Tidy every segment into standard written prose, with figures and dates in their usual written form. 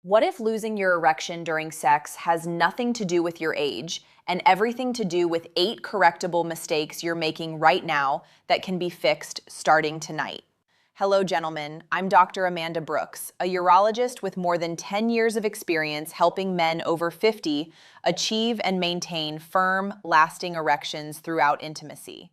What if losing your erection during sex has nothing to do with your age and everything to do with 8 correctable mistakes you're making right now that can be fixed starting tonight? Hello, gentlemen. I'm Dr. Amanda Brooks, a urologist with more than 10 years of experience helping men over 50 achieve and maintain firm, lasting erections throughout intimacy.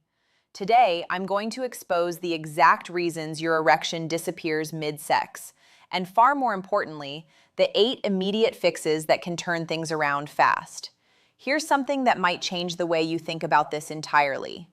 Today, I'm going to expose the exact reasons your erection disappears mid-sex, and far more importantly, the 8 immediate fixes that can turn things around fast. Here's something that might change the way you think about this entirely.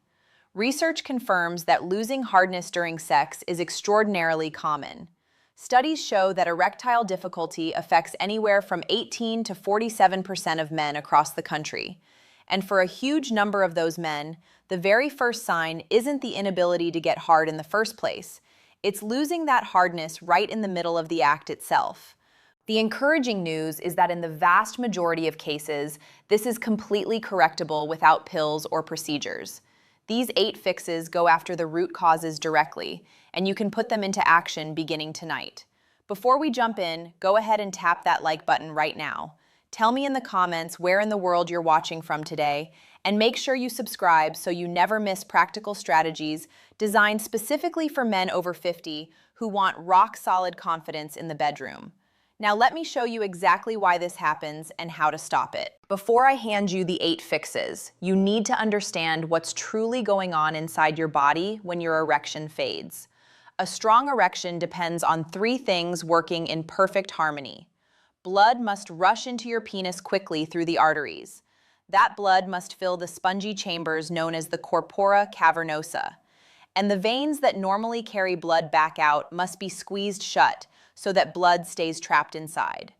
Research confirms that losing hardness during sex is extraordinarily common. Studies show that erectile difficulty affects anywhere from 18 to 47% of men across the country. And for a huge number of those men, the very first sign isn't the inability to get hard in the first place. It's losing that hardness right in the middle of the act itself. The encouraging news is that in the vast majority of cases, this is completely correctable without pills or procedures. These 8 fixes go after the root causes directly, and you can put them into action beginning tonight. Before we jump in, go ahead and tap that like button right now. Tell me in the comments where in the world you're watching from today, and make sure you subscribe so you never miss practical strategies designed specifically for men over 50 who want rock-solid confidence in the bedroom. Now let me show you exactly why this happens and how to stop it. Before I hand you the 8 fixes, you need to understand what's truly going on inside your body when your erection fades. A strong erection depends on 3 things working in perfect harmony. Blood must rush into your penis quickly through the arteries. That blood must fill the spongy chambers known as the corpora cavernosa. And the veins that normally carry blood back out must be squeezed shut so that blood stays trapped inside.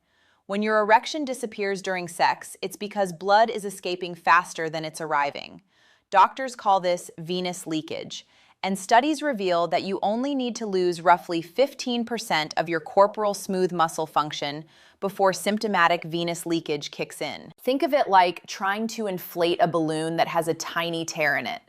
When your erection disappears during sex, it's because blood is escaping faster than it's arriving. Doctors call this venous leakage, and studies reveal that you only need to lose roughly 15% of your corporal smooth muscle function before symptomatic venous leakage kicks in. Think of it like trying to inflate a balloon that has a tiny tear in it.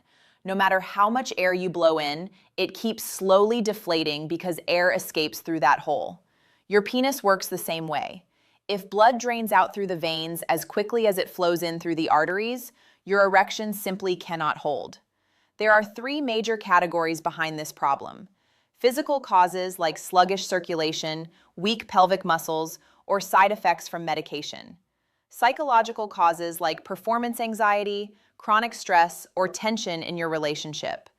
No matter how much air you blow in, it keeps slowly deflating because air escapes through that hole. Your penis works the same way. If blood drains out through the veins as quickly as it flows in through the arteries, your erection simply cannot hold. There are 3 major categories behind this problem. Physical causes like sluggish circulation, weak pelvic muscles, or side effects from medication. Psychological causes like performance anxiety, chronic stress, or tension in your relationship.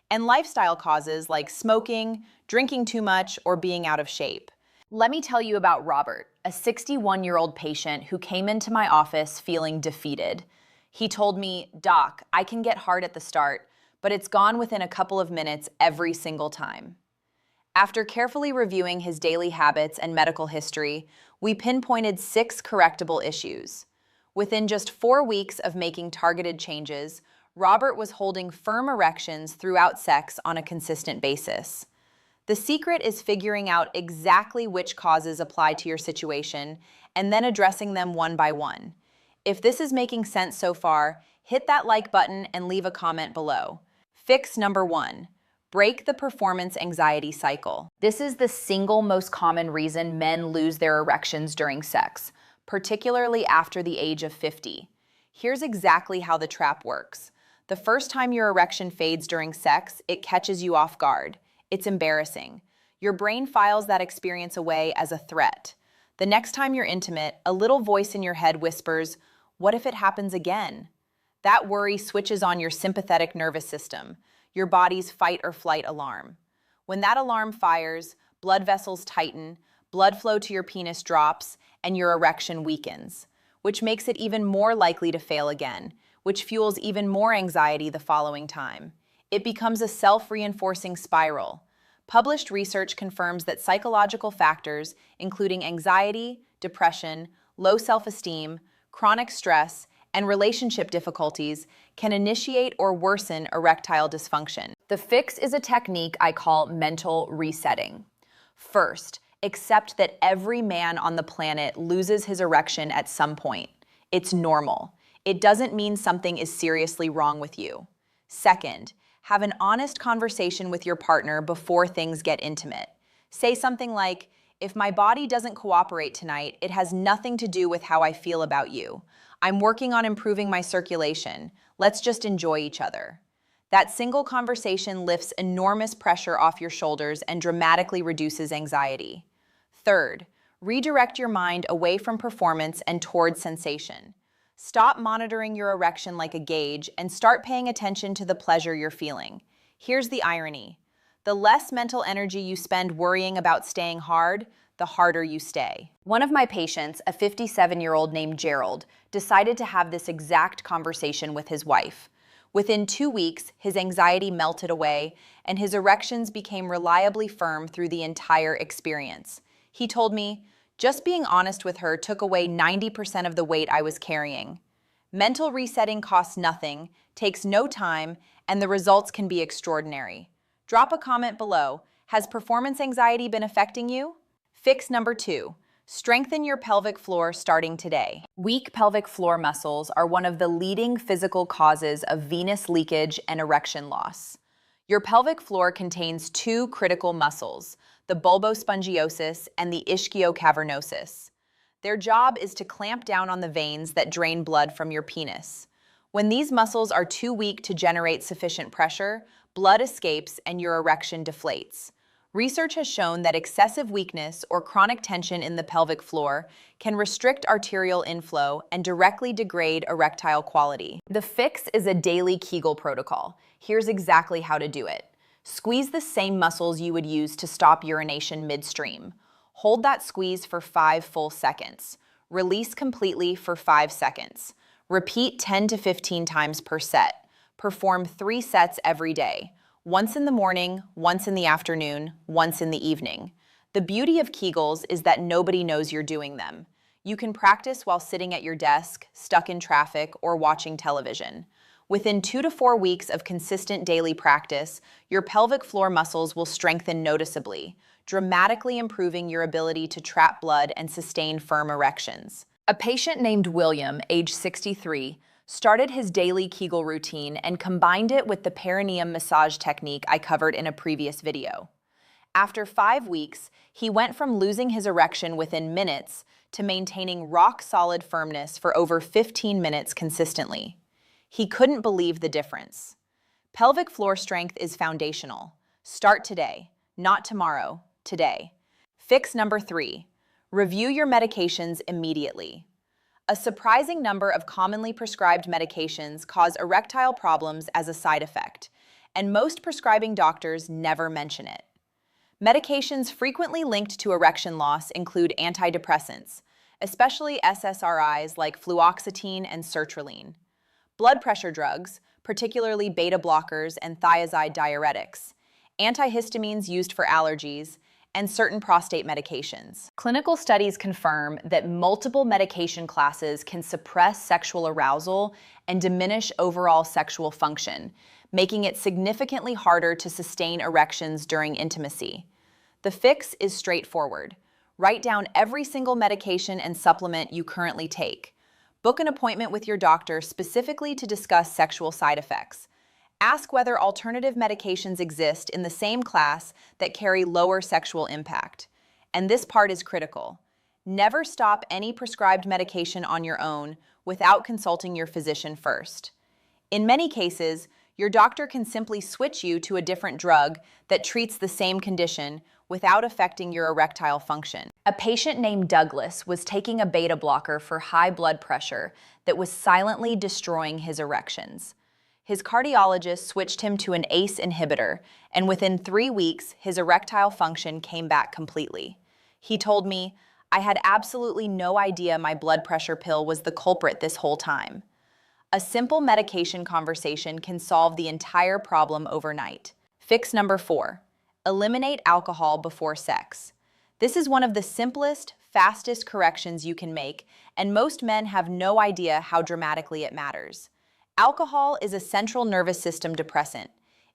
And lifestyle causes like smoking, drinking too much, or being out of shape. Let me tell you about Robert, a 61-year-old patient who came into my office feeling defeated. He told me, "Doc, I can get hard at the start, but it's gone within a couple of minutes every single time." After carefully reviewing his daily habits and medical history, we pinpointed 6 correctable issues. Within just 4 weeks of making targeted changes, Robert was holding firm erections throughout sex on a consistent basis. The secret is figuring out exactly which causes apply to your situation and then addressing them one by one. If this is making sense so far, hit that like button and leave a comment below. Fix number 1. Break the performance anxiety cycle. This is the single most common reason men lose their erections during sex, particularly after the age of 50. Here's exactly how the trap works. The first time your erection fades during sex, it catches you off guard. It's embarrassing. Your brain files that experience away as a threat. The next time you're intimate, a little voice in your head whispers, "What if it happens again?" That worry switches on your sympathetic nervous system, your body's fight or flight alarm. When that alarm fires, blood vessels tighten, blood flow to your penis drops, and your erection weakens, which makes it even more likely to fail again, which fuels even more anxiety the following time. It becomes a self-reinforcing spiral. Published research confirms that psychological factors, including anxiety, depression, low self-esteem, chronic stress, and relationship difficulties, can initiate or worsen erectile dysfunction. The fix is a technique I call mental resetting. First, accept that every man on the planet loses his erection at some point. It's normal. It doesn't mean something is seriously wrong with you. Second, have an honest conversation with your partner before things get intimate. Say something like, If my body doesn't cooperate tonight, it has nothing to do with how I feel about you. I'm working on improving my circulation. Let's just enjoy each other. That single conversation lifts enormous pressure off your shoulders and dramatically reduces anxiety. Third, redirect your mind away from performance and toward sensation. Stop monitoring your erection like a gauge and start paying attention to the pleasure you're feeling. Here's the irony. The less mental energy you spend worrying about staying hard, the harder you stay. One of my patients, a 57-year-old named Gerald, decided to have this exact conversation with his wife. Within 2 weeks, his anxiety melted away and his erections became reliably firm through the entire experience. He told me, "Just being honest with her took away 90% of the weight I was carrying. Mental resetting costs nothing, takes no time, and the results can be extraordinary." Drop a comment below. Has performance anxiety been affecting you? Fix number 2. Strengthen your pelvic floor starting today. Weak pelvic floor muscles are one of the leading physical causes of venous leakage and erection loss. Your pelvic floor contains 2 critical muscles, the bulbospongiosus and the ischiocavernosus. Their job is to clamp down on the veins that drain blood from your penis. When these muscles are too weak to generate sufficient pressure, blood escapes and your erection deflates. Research has shown that excessive weakness or chronic tension in the pelvic floor can restrict arterial inflow and directly degrade erectile quality. The fix is a daily Kegel protocol. Here's exactly how to do it. Squeeze the same muscles you would use to stop urination midstream. Hold that squeeze for 5 full seconds. Release completely for 5 seconds. Repeat 10 to 15 times per set. Perform 3 sets every day. Once in the morning, once in the afternoon, once in the evening. The beauty of Kegels is that nobody knows you're doing them. You can practice while sitting at your desk, stuck in traffic, or watching television. Within 2 to 4 weeks of consistent daily practice, your pelvic floor muscles will strengthen noticeably, dramatically improving your ability to trap blood and sustain firm erections. A patient named William, age 63, started his daily Kegel routine and combined it with the perineum massage technique I covered in a previous video. After 5 weeks, he went from losing his erection within minutes to maintaining rock-solid firmness for over 15 minutes consistently. He couldn't believe the difference. Pelvic floor strength is foundational. Start today, not tomorrow, today. Fix number 3. Review your medications immediately. A surprising number of commonly prescribed medications cause erectile problems as a side effect, and most prescribing doctors never mention it. Medications frequently linked to erection loss include antidepressants, especially SSRIs like fluoxetine and sertraline, blood pressure drugs, particularly beta blockers and thiazide diuretics, antihistamines used for allergies, and certain prostate medications. Clinical studies confirm that multiple medication classes can suppress sexual arousal and diminish overall sexual function, making it significantly harder to sustain erections during intimacy. The fix is straightforward. Write down every single medication and supplement you currently take. Book an appointment with your doctor specifically to discuss sexual side effects. Ask whether alternative medications exist in the same class that carry lower sexual impact. And this part is critical. Never stop any prescribed medication on your own without consulting your physician first. In many cases, your doctor can simply switch you to a different drug that treats the same condition without affecting your erectile function. A patient named Douglas was taking a beta blocker for high blood pressure that was silently destroying his erections. His cardiologist switched him to an ACE inhibitor, and within 3 weeks, his erectile function came back completely. He told me, "I had absolutely no idea my blood pressure pill was the culprit this whole time." A simple medication conversation can solve the entire problem overnight. Fix number 4. Eliminate alcohol before sex. This is one of the simplest, fastest corrections you can make, and most men have no idea how dramatically it matters. Alcohol is a central nervous system depressant.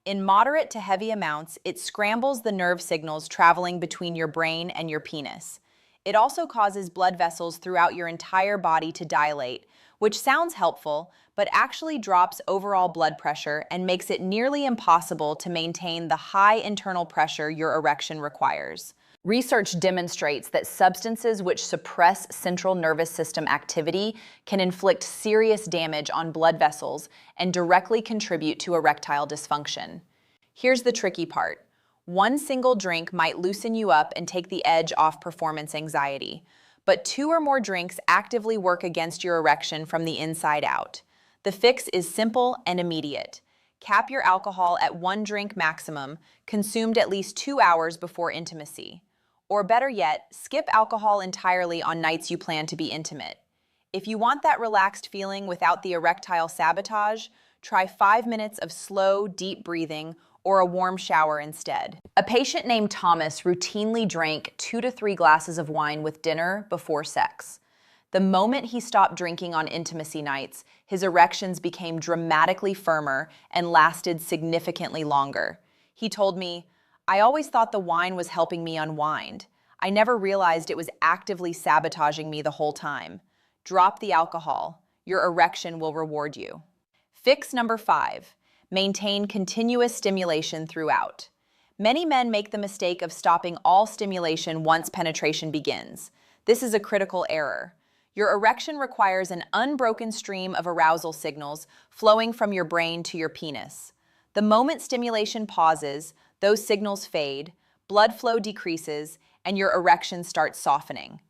In moderate to heavy amounts, it scrambles the nerve signals traveling between your brain and your penis. It also causes blood vessels throughout your entire body to dilate, which sounds helpful, but actually drops overall blood pressure and makes it nearly impossible to maintain the high internal pressure your erection requires. Research demonstrates that substances which suppress central nervous system activity can inflict serious damage on blood vessels and directly contribute to erectile dysfunction. Here's the tricky part. One single drink might loosen you up and take the edge off performance anxiety, but 2 or more drinks actively work against your erection from the inside out. The fix is simple and immediate. Cap your alcohol at 1 drink maximum, consumed at least 2 hours before intimacy. Or better yet, skip alcohol entirely on nights you plan to be intimate. If you want that relaxed feeling without the erectile sabotage, try 5 minutes of slow, deep breathing or a warm shower instead. A patient named Thomas routinely drank 2 to 3 glasses of wine with dinner before sex. The moment he stopped drinking on intimacy nights, his erections became dramatically firmer and lasted significantly longer. He told me, "I always thought the wine was helping me unwind. I never realized it was actively sabotaging me the whole time." Drop the alcohol. Your erection will reward you. Fix number 5. Maintain continuous stimulation throughout. Many men make the mistake of stopping all stimulation once penetration begins. This is a critical error. Your erection requires an unbroken stream of arousal signals flowing from your brain to your penis. The moment stimulation pauses, those signals fade, blood flow decreases, and your erection starts softening.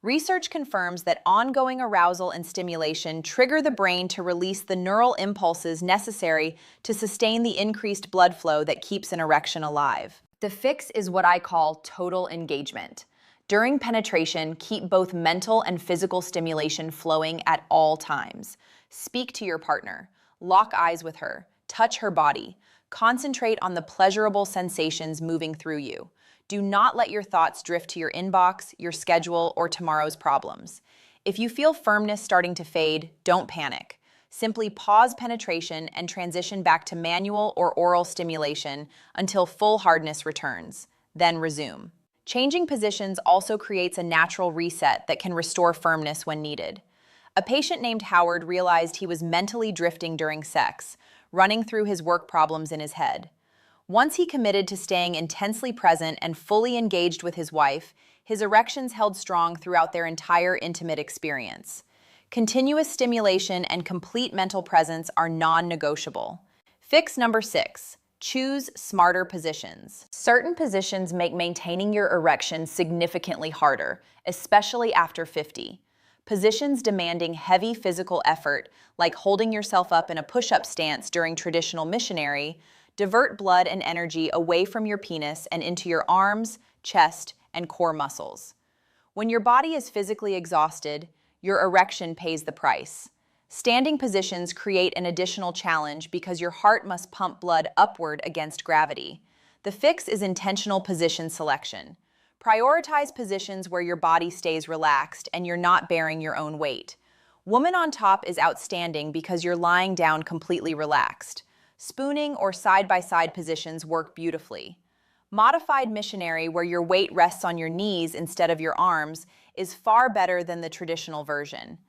Research confirms that ongoing arousal and stimulation trigger the brain to release the neural impulses necessary to sustain the increased blood flow that keeps an erection alive. The fix is what I call total engagement. During penetration, keep both mental and physical stimulation flowing at all times. Speak to your partner, lock eyes with her, touch her body, concentrate on the pleasurable sensations moving through you. Do not let your thoughts drift to your inbox, your schedule, or tomorrow's problems. If you feel firmness starting to fade, don't panic. Simply pause penetration and transition back to manual or oral stimulation until full hardness returns. Then resume. Changing positions also creates a natural reset that can restore firmness when needed. A patient named Howard realized he was mentally drifting during sex, running through his work problems in his head. Once he committed to staying intensely present and fully engaged with his wife, his erections held strong throughout their entire intimate experience. Continuous stimulation and complete mental presence are non-negotiable. Fix number 6. Choose smarter positions. Certain positions make maintaining your erection significantly harder, especially after 50. Positions demanding heavy physical effort, like holding yourself up in a push-up stance during traditional missionary, divert blood and energy away from your penis and into your arms, chest, and core muscles. When your body is physically exhausted, your erection pays the price. Standing positions create an additional challenge because your heart must pump blood upward against gravity. The fix is intentional position selection. Prioritize positions where your body stays relaxed and you're not bearing your own weight. Woman on top is outstanding because you're lying down completely relaxed. Spooning or side-by-side positions work beautifully. Modified missionary, where your weight rests on your knees instead of your arms, is far better than the traditional version.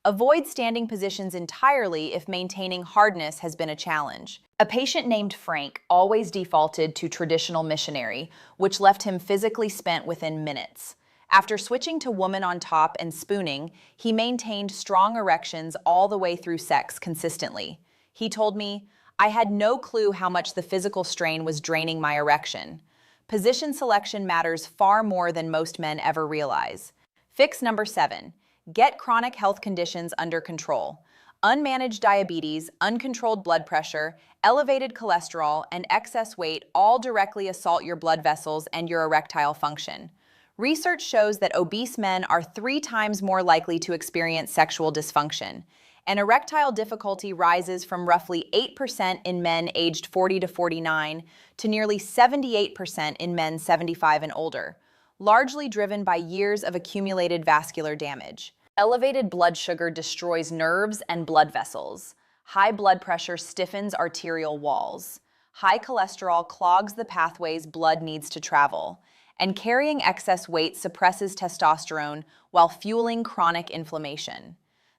Avoid standing positions entirely if maintaining hardness has been a challenge. A patient named Frank always defaulted to traditional missionary, which left him physically spent within minutes. After switching to woman on top and spooning, he maintained strong erections all the way through sex consistently. He told me, "I had no clue how much the physical strain was draining my erection." Position selection matters far more than most men ever realize. Fix number 7. Get chronic health conditions under control. Unmanaged diabetes, uncontrolled blood pressure, elevated cholesterol, and excess weight all directly assault your blood vessels and your erectile function. Research shows that obese men are 3 times more likely to experience sexual dysfunction, and erectile difficulty rises from roughly 8% in men aged 40 to 49 to nearly 78% in men 75 and older, largely driven by years of accumulated vascular damage. Elevated blood sugar destroys nerves and blood vessels. High blood pressure stiffens arterial walls. High cholesterol clogs the pathways blood needs to travel. And carrying excess weight suppresses testosterone while fueling chronic inflammation.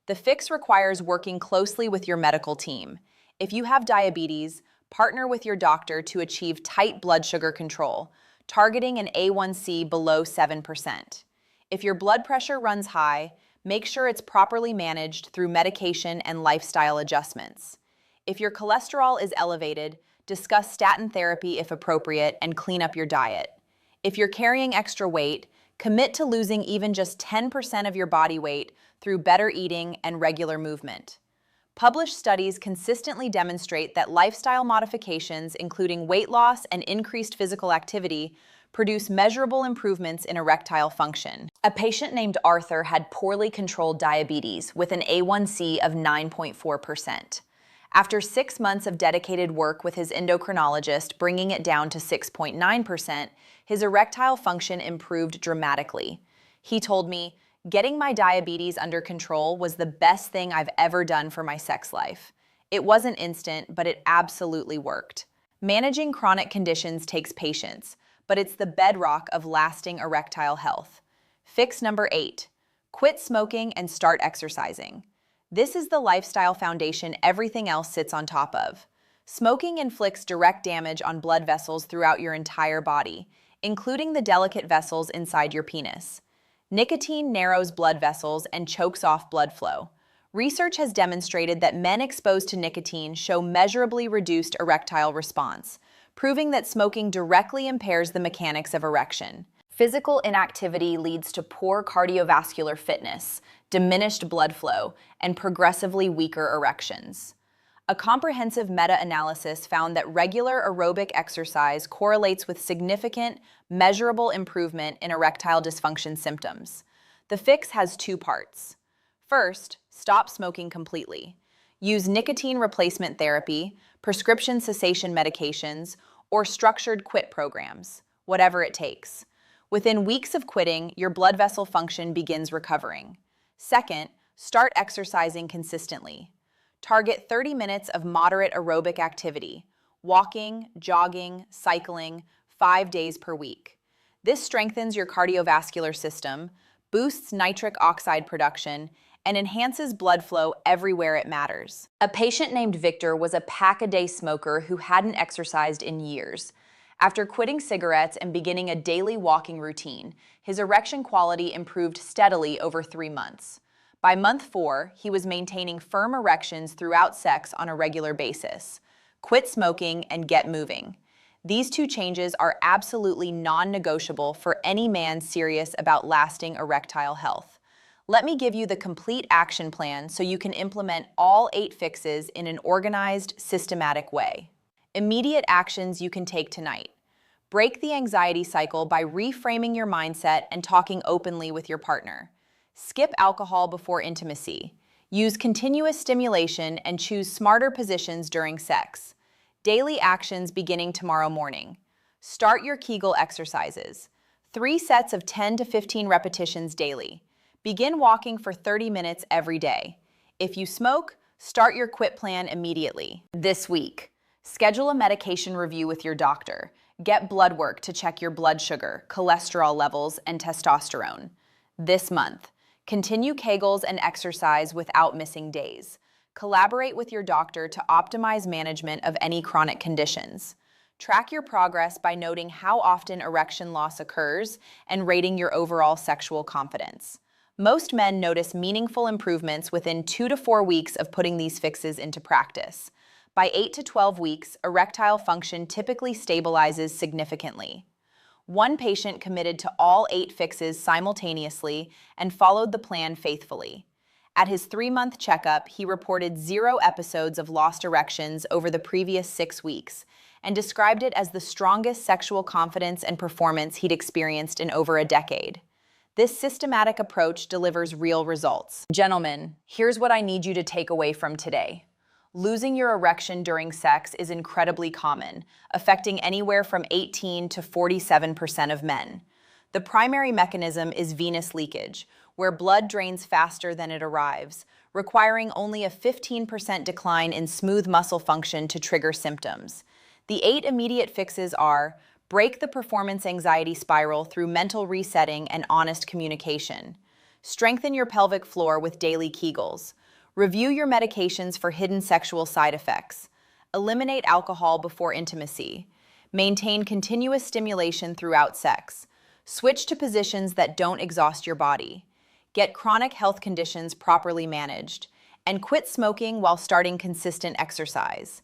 The fix requires working closely with your medical team. If you have diabetes, partner with your doctor to achieve tight blood sugar control. targeting an A1C below 7%. If your blood pressure runs high, make sure it's properly managed through medication and lifestyle adjustments. If your cholesterol is elevated, discuss statin therapy if appropriate and clean up your diet. If you're carrying extra weight, commit to losing even just 10% of your body weight through better eating and regular movement. Published studies consistently demonstrate that lifestyle modifications, including weight loss and increased physical activity, produce measurable improvements in erectile function. A patient named Arthur had poorly controlled diabetes with an A1C of 9.4%. After 6 months of dedicated work with his endocrinologist, bringing it down to 6.9%, his erectile function improved dramatically. He told me, "Getting my diabetes under control was the best thing I've ever done for my sex life. It wasn't instant, but it absolutely worked." Managing chronic conditions takes patience, but it's the bedrock of lasting erectile health. Fix number 8. Quit smoking and start exercising. This is the lifestyle foundation everything else sits on top of. Smoking inflicts direct damage on blood vessels throughout your entire body, including the delicate vessels inside your penis. Nicotine narrows blood vessels and chokes off blood flow. Research has demonstrated that men exposed to nicotine show measurably reduced erectile response, proving that smoking directly impairs the mechanics of erection. Physical inactivity leads to poor cardiovascular fitness, diminished blood flow, and progressively weaker erections. A comprehensive meta-analysis found that regular aerobic exercise correlates with significant, measurable improvement in erectile dysfunction symptoms. The fix has 2 parts. First, stop smoking completely. Use nicotine replacement therapy, prescription cessation medications, or structured quit programs, whatever it takes. Within weeks of quitting, your blood vessel function begins recovering. Second, start exercising consistently. Target 30 minutes of moderate aerobic activity, walking, jogging, cycling, 5 days per week. This strengthens your cardiovascular system, boosts nitric oxide production, and enhances blood flow everywhere it matters. A patient named Victor was a pack-a-day smoker who hadn't exercised in years. After quitting cigarettes and beginning a daily walking routine, his erection quality improved steadily over 3 months. By month 4, he was maintaining firm erections throughout sex on a regular basis. Quit smoking and get moving. These 2 changes are absolutely non-negotiable for any man serious about lasting erectile health. Let me give you the complete action plan so you can implement all 8 fixes in an organized, systematic way. Immediate actions you can take tonight. Break the anxiety cycle by reframing your mindset and talking openly with your partner. Skip alcohol before intimacy. Use continuous stimulation and choose smarter positions during sex. Daily actions beginning tomorrow morning. Start your Kegel exercises. 3 sets of 10 to 15 repetitions daily. Begin walking for 30 minutes every day. If you smoke, start your quit plan immediately. This week, schedule a medication review with your doctor. Get blood work to check your blood sugar, cholesterol levels, and testosterone. This month, continue Kegels and exercise without missing days. Collaborate with your doctor to optimize management of any chronic conditions. Track your progress by noting how often erection loss occurs and rating your overall sexual confidence. Most men notice meaningful improvements within 2 to 4 weeks of putting these fixes into practice. By 8 to 12 weeks, erectile function typically stabilizes significantly. One patient committed to all 8 fixes simultaneously and followed the plan faithfully. At his 3-month checkup, he reported 0 episodes of lost erections over the previous 6 weeks and described it as the strongest sexual confidence and performance he'd experienced in over a decade. This systematic approach delivers real results. Gentlemen, here's what I need you to take away from today. Losing your erection during sex is incredibly common, affecting anywhere from 18 to 47% of men. The primary mechanism is venous leakage, where blood drains faster than it arrives, requiring only a 15% decline in smooth muscle function to trigger symptoms. The 8 immediate fixes are: break the performance anxiety spiral through mental resetting and honest communication. Strengthen your pelvic floor with daily Kegels. Review your medications for hidden sexual side effects. Eliminate alcohol before intimacy. Maintain continuous stimulation throughout sex. Switch to positions that don't exhaust your body. Get chronic health conditions properly managed. And quit smoking while starting consistent exercise.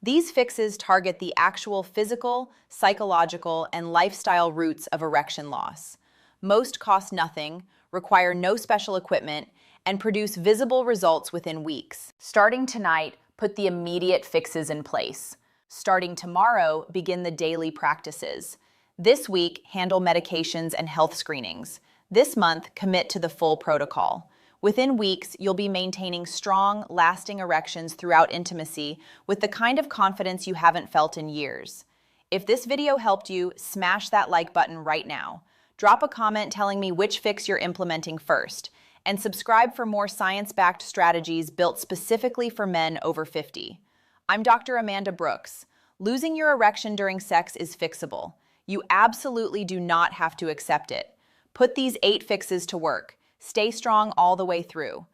These fixes target the actual physical, psychological, and lifestyle roots of erection loss. Most cost nothing, require no special equipment, and produce visible results within weeks. Starting tonight, put the immediate fixes in place. Starting tomorrow, begin the daily practices. This week, handle medications and health screenings. This month, commit to the full protocol. Within weeks, you'll be maintaining strong, lasting erections throughout intimacy with the kind of confidence you haven't felt in years. If this video helped you, smash that like button right now. Drop a comment telling me which fix you're implementing first, and subscribe for more science-backed strategies built specifically for men over 50. I'm Dr. Amanda Brooks. Losing your erection during sex is fixable. You absolutely do not have to accept it. Put these 8 fixes to work. Stay strong all the way through.